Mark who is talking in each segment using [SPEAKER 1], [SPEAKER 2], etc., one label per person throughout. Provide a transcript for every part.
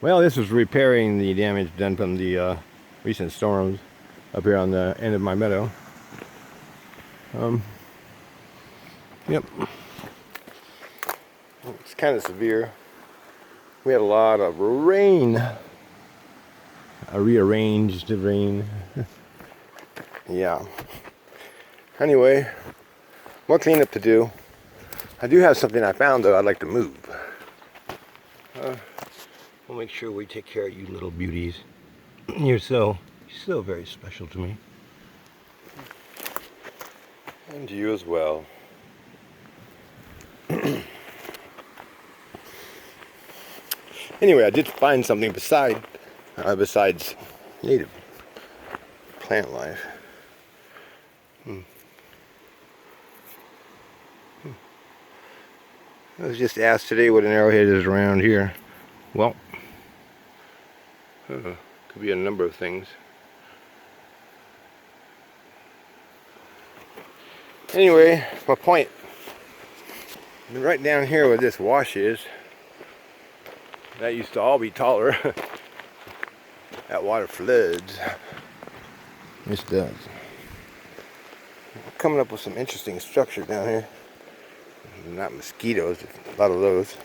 [SPEAKER 1] Well, this was repairing the damage done from the recent storms up here on the end of my meadow. Yep. It's kind of severe. We had a lot of rain. A rearranged rain. Yeah. Anyway, more cleanup to do. I do have something I found though I'd like to move. We'll make sure we take care of you little beauties. You're so very special to me. And you as well. Anyway, I did find something besides native plant life. I was just asked today what an arrowhead is around here. Well, could be a number of things. Anyway, my point. Right down here where this wash is, that used to all be taller. That water floods. This does. I'm coming up with some interesting structure down here. Not mosquitoes, a lot of those.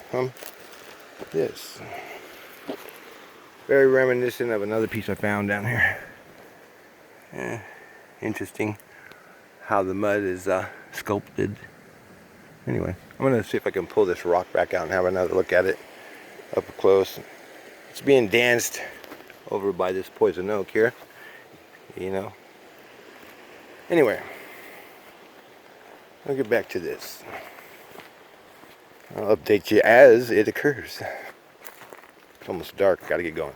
[SPEAKER 1] This. Very reminiscent of another piece I found down here. Yeah, interesting how the mud is sculpted. Anyway, I'm going to see if I can pull this rock back out and have another look at it up close. It's being danced over by this poison oak here, you know. Anyway, I'll get back to this. I'll update you as it occurs. It's almost dark, gotta get going.